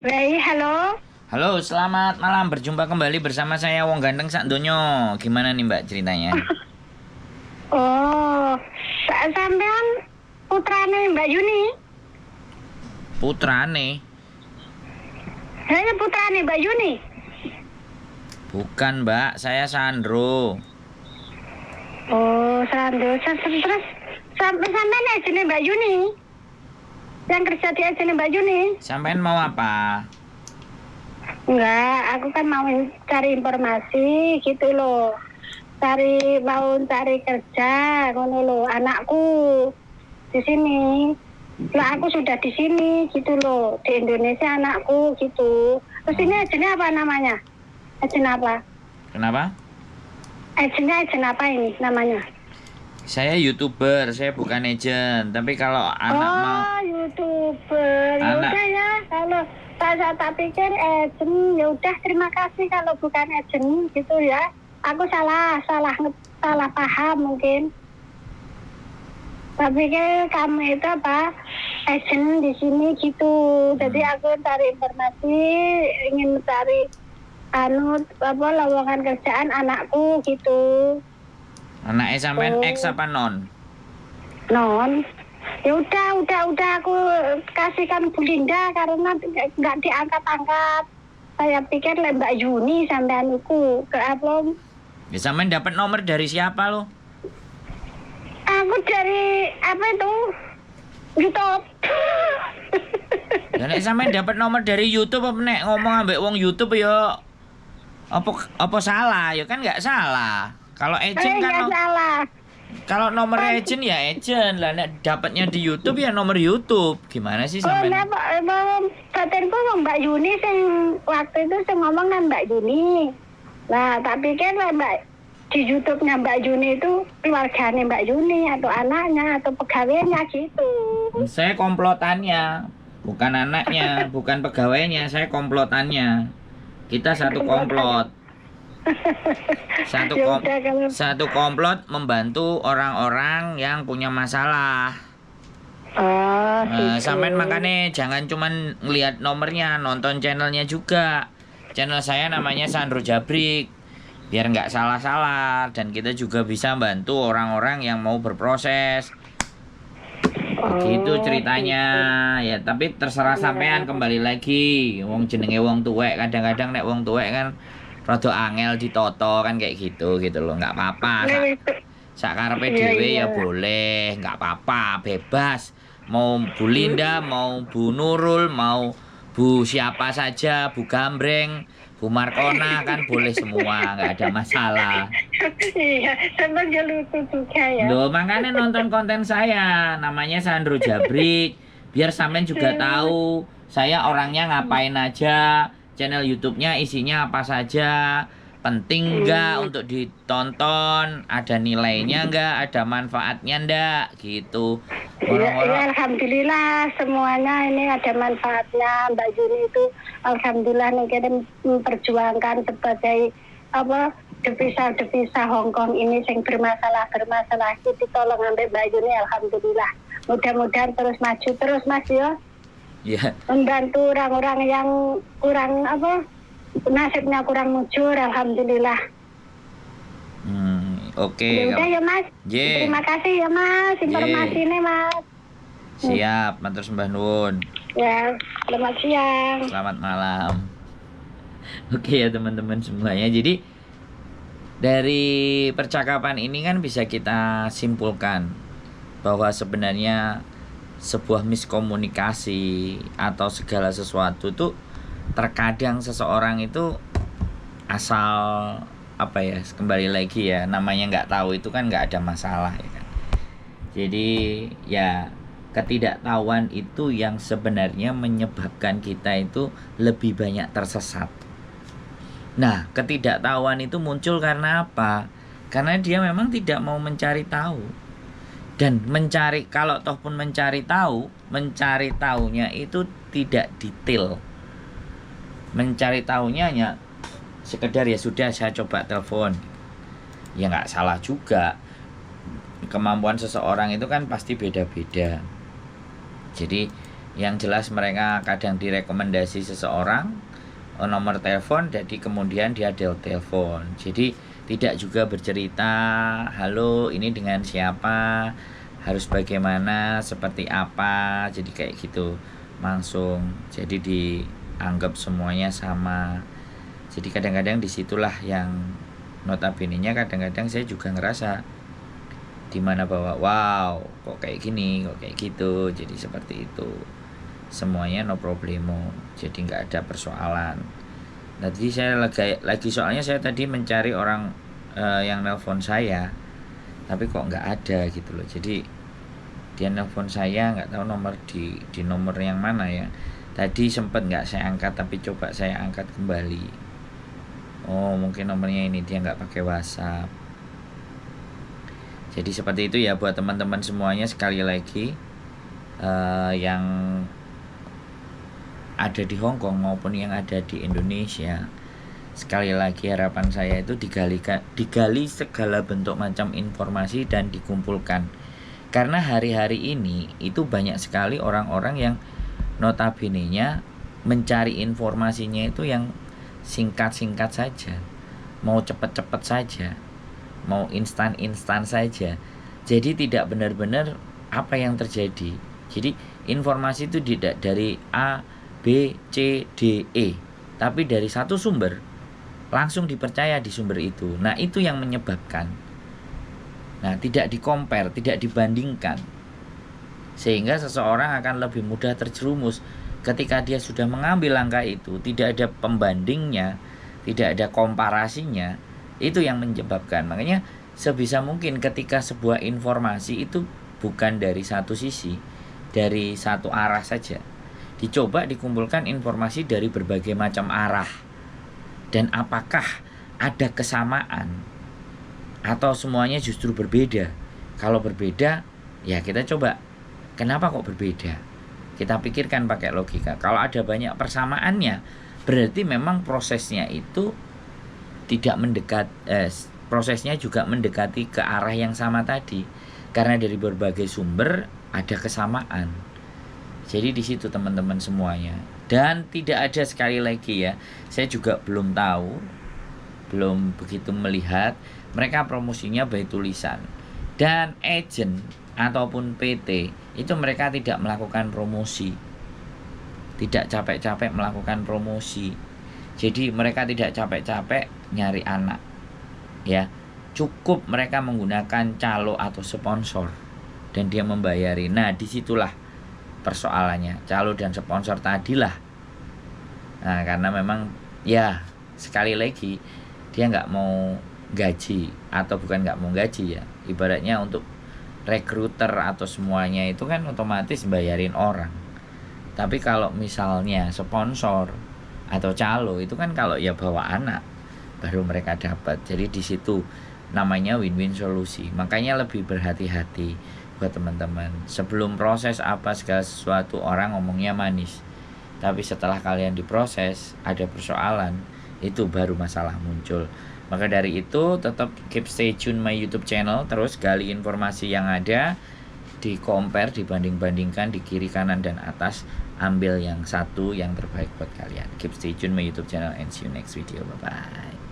Baik, halo. Halo, selamat malam. Berjumpa kembali bersama saya Wong Ganteng Sak Donyo. Gimana nih Mbak ceritanya? Oh, sampean putrane Mbak Yuni. Putrane? Saya putrane Mbak Yuni. Bukan Mbak, saya Sandro. Oh, Sandro. Terus sampean ajene Mbak Yuni. Yang kerja di ajene Mbak Yuni. Sampean mau apa? Enggak, aku kan mau cari informasi gitu loh. Mau cari kerja, ngono loh. Anakku di sini. Lah aku sudah di sini gitu loh. Di Indonesia anakku gitu. Terus ini ajene apa namanya? Agen apa? Kenapa? Agen apa ini namanya? Saya YouTuber, saya bukan agent. Tapi kalau anak mau YouTuber. Ya anak udah ya, kalau saya tak pikir agen, ya udah terima kasih kalau bukan agen gitu ya. Aku salah paham mungkin. Tapi kan kamu itu apa? Agen di sini gitu. Jadi aku cari informasi, ingin mencari lowongan kerjaan anakku gitu. anaknya sampean X apa non? Non. Ya udah aku kasihkan Bu Linda karena nggak diangkat-angkat. Saya pikir Mbak Yuni sampean iku ke upload. Ya sampean dapat nomor dari siapa lo? Aku dari apa itu? YouTube. Ya nek sampean dapat nomor dari YouTube apa nek ngomong ambek wong YouTube ya apa salah? Ya kan nggak salah. Kalau agent kan Salah. kalau nomor agent ya agent lah, nek dapatnya di YouTube ya nomor YouTube. Gimana sih Oh, sampean? batinku Mbak Yuni sing waktu itu sing ngomong kan Mbak Yuni. Nah, tak pikir lah Mbak di YouTube-nya Mbak Yuni itu keluarganya Mbak Yuni atau anaknya atau pegawainya gitu. Saya komplotannya, bukan anaknya, bukan pegawainya, saya komplotannya. Kita satu komplot. Ya udah, kalau Satu komplot membantu orang-orang yang punya masalah. gitu. Sampean makanya jangan cuman ngelihat nomornya, nonton channelnya juga. Channel saya namanya Sandro Jabrik. Biar nggak salah-salah dan kita juga bisa bantu orang-orang yang mau berproses. Begitu ceritanya. Ya, tapi terserah sampean kembali lagi. Wong jenenge wong tuwek, kadang-kadang nek wong tuwek kan rada angel ditoto kan kayak gitu loh. Nggak apa-apa. Sakarepe dhewe ya boleh, nggak apa-apa, bebas. Mau Bu Linda, mau Bu Nurul, mau Bu siapa saja, Bu Gambreng, Bu Markona kan boleh semua, nggak ada masalah. Iya, sampai dia lucu juga ya. Loh, makanya nonton konten saya, namanya Sandro Jabrik, biar sampean juga tahu saya orangnya ngapain aja, channel YouTube-nya isinya apa saja, penting nggak untuk ditonton, ada nilainya nggak, ada manfaatnya nggak, gitu. Ya, alhamdulillah semuanya ini ada manfaatnya. Mbak Yuni itu alhamdulillah nih kita memperjuangkan sebagai apa devisa Hongkong ini yang bermasalah itu ditolong ambil Mbak Yuni, alhamdulillah. Mudah-mudahan terus maju terus Mas ya. Ya, Membantu orang-orang yang kurang nasibnya kurang mujur, alhamdulillah. oke. Ya udah ya Mas. Ye. Terima kasih ya Mas informasinya Mas. Siap, matur sembah nuwun. Ya, selamat siang. Selamat malam. Oke ya teman-teman semuanya. Jadi dari percakapan ini kan bisa kita simpulkan bahwa sebenarnya sebuah miskomunikasi atau segala sesuatu tuh terkadang seseorang itu asal apa ya, kembali lagi ya, namanya nggak tahu itu kan nggak ada masalah ya kan. Jadi ya ketidaktahuan itu yang sebenarnya menyebabkan kita itu lebih banyak tersesat. Nah, ketidaktahuan itu muncul karena apa? Karena dia memang tidak mau mencari tahu. Dan kalau toh pun mencari tahunya itu tidak detail. Mencari tahunya hanya sekedar ya sudah saya coba telepon. Ya nggak salah juga. Kemampuan seseorang itu kan pasti beda-beda. Jadi Yang jelas mereka kadang direkomendasi seseorang nomor telepon, jadi kemudian dia telepon. Jadi tidak juga bercerita, halo ini dengan siapa, harus bagaimana, seperti apa. Jadi kayak gitu langsung. Jadi dianggap semuanya sama. Jadi kadang-kadang disitulah yang notabene-nya kadang-kadang saya juga ngerasa dimana bahwa wow kok kayak gini, kok kayak gitu. Jadi seperti itu, semuanya no problemo, jadi nggak ada persoalan. Tadi saya lagi soalnya saya tadi mencari orang yang nelpon saya, tapi kok nggak ada gitu loh. Jadi dia nelpon saya, nggak tahu nomor di nomor yang mana ya. Tadi sempat nggak saya angkat, tapi coba saya angkat kembali. Oh mungkin nomornya ini, dia nggak pakai WhatsApp. Jadi seperti itu ya buat teman-teman semuanya. Sekali lagi yang ada di Hong Kong maupun yang ada di Indonesia, sekali lagi harapan saya itu digali segala bentuk macam informasi dan dikumpulkan. Karena hari-hari ini itu banyak sekali orang-orang yang notabene-nya mencari informasinya itu yang singkat-singkat saja, mau cepat-cepat saja, mau instan-instan saja. Jadi tidak benar-benar apa yang terjadi. Jadi informasi itu tidak dari A, B, C, D, E, tapi dari satu sumber langsung dipercaya di sumber itu. Nah itu yang menyebabkan, nah tidak di-compare, tidak dibandingkan, sehingga seseorang akan lebih mudah terjerumus ketika dia sudah mengambil langkah itu. Tidak ada pembandingnya, tidak ada komparasinya. Itu yang menyebabkan. Makanya sebisa mungkin ketika sebuah informasi itu bukan dari satu sisi, dari satu arah saja, dicoba dikumpulkan informasi dari berbagai macam arah. Dan apakah ada kesamaan atau semuanya justru berbeda? Kalau berbeda, ya kita coba, kenapa kok berbeda? Kita pikirkan pakai logika. Kalau ada banyak persamaannya, berarti memang prosesnya itu tidak prosesnya juga mendekati ke arah yang sama tadi. Karena dari berbagai sumber ada kesamaan. Jadi di situ teman-teman semuanya. Dan tidak ada, sekali lagi ya, saya juga belum tahu, belum begitu melihat mereka promosinya by tulisan. Dan agent ataupun PT itu mereka tidak melakukan promosi, tidak capek-capek melakukan promosi. Jadi mereka tidak capek-capek nyari anak, ya cukup mereka menggunakan calo atau sponsor dan dia membayari. Nah disitulah persoalannya, calo dan sponsor tadilah. Nah karena memang ya sekali lagi dia nggak mau gaji, atau bukan nggak mau gaji ya, ibaratnya untuk rekruter atau semuanya itu kan otomatis bayarin orang. Tapi kalau misalnya sponsor atau calo itu kan kalau ya bawa anak baru mereka dapat. Jadi di situ namanya win-win solusi. Makanya lebih berhati-hati buat teman-teman. Sebelum proses apa segala sesuatu orang ngomongnya manis, tapi setelah kalian diproses ada persoalan, itu baru masalah muncul. Maka dari itu tetap keep stay tune my YouTube channel, terus gali informasi yang ada, di compare, dibanding-bandingkan di kiri kanan dan atas, ambil yang satu yang terbaik buat kalian. Keep stay tune my YouTube channel and see you next video. Bye bye.